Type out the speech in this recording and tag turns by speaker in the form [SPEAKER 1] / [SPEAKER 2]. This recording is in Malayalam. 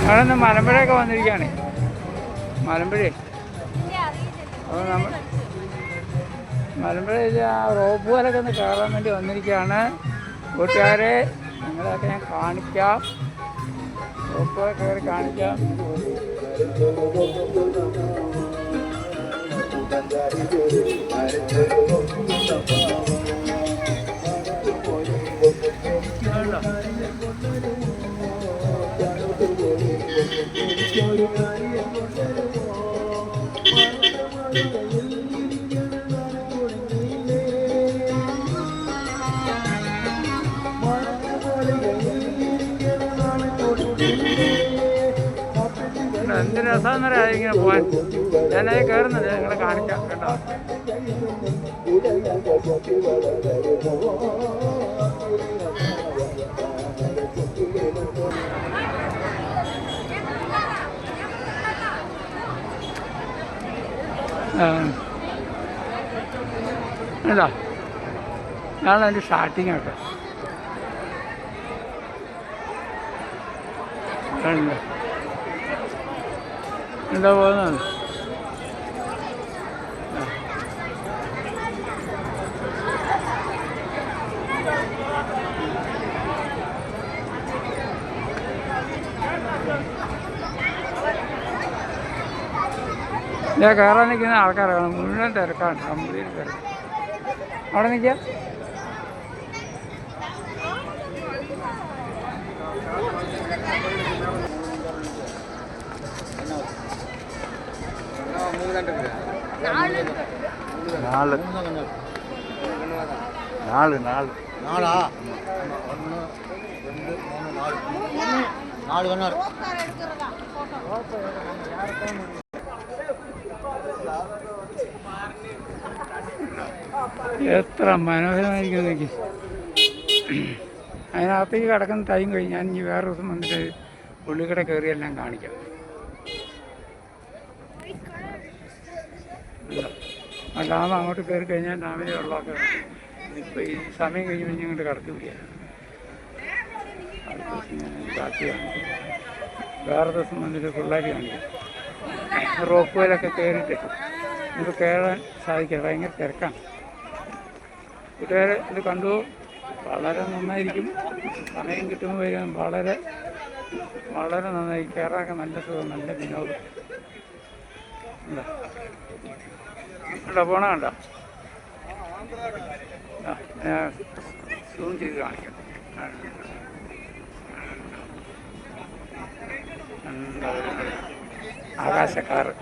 [SPEAKER 1] അവിടെ നിന്ന് മലമ്പുഴയൊക്കെ വന്നിരിക്കുകയാണ്. മലമ്പുഴ അപ്പോൾ നമ്മൾ മലമ്പുഴയിൽ ആ റോപ്പ് പോലൊക്കെ ഒന്ന് കയറാൻ വേണ്ടി വന്നിരിക്കുകയാണ് കൂട്ടുകാരെ. നിങ്ങളെയൊക്കെ ഞാൻ കാണിക്കാം, റോപ്പ് കയറി കാണിക്കാം. എന്ത് രസമെന്നറിയാം ഇങ്ങനെ പോകാൻ. ഞാനത് കയറുന്നില്ല, നിങ്ങളെ കാണിക്കാം കേട്ടോ. ഇതാ ഇതാണ് അതിൻ്റെ സ്റ്റാർട്ടിങ് ആട്ടോ. എന്താ പോകുന്നത്? ഞാൻ കയറാൻ നിൽക്കുന്ന ആൾക്കാരാണ്, മുഴുവൻ തിരക്കാണ്, കംപ്ലീറ്റ് തിരക്ക്. അവിടെ നിൽക്കുക. എത്ര മനോഹരമായിരിക്കും നോക്കി. അതിനകത്തേക്ക് കിടക്കുന്ന ടൈം കഴിഞ്ഞ് ഞാൻ ഇനി വേറെ ദിവസം വന്നിട്ട് ഉള്ളിക്കട കയറിയെല്ലാം കാണിക്കാം. ആ ഡാം അങ്ങോട്ട് കയറി കഴിഞ്ഞാൽ ഡാമിലെ വെള്ളമൊക്കെ ഇപ്പോൾ ഈ സമയം കഴിഞ്ഞ് കഴിഞ്ഞ് ഇങ്ങോട്ട് കടത്തി വിടുകയാണ്. അടുത്ത ദിവസം ഞാൻ ബാക്കി കാണിക്കും, വേറെ ദിവസം വന്നിട്ട് ഫുള്ളായിട്ട് കാണിക്കും. റോപ്പ് വേലൊക്കെ കയറിയിട്ട് നമുക്ക് കയറാൻ സാധിക്കില്ല, ഭയങ്കര തിരക്കാണ്. കൂട്ടുകാരെ ഇത് കണ്ടു, വളരെ നന്നായിരിക്കും. സമയം കിട്ടുമ്പോൾ വരാൻ വളരെ വളരെ നന്നായി. കയറാനൊക്കെ നല്ല സുഖം, നല്ല വിനോദം. കണ്ടോ പോണ കണ്ടോ? ഞാൻ സൂം ചെയ്ത് കാണിക്കാം. ആകാശക്കാറ്.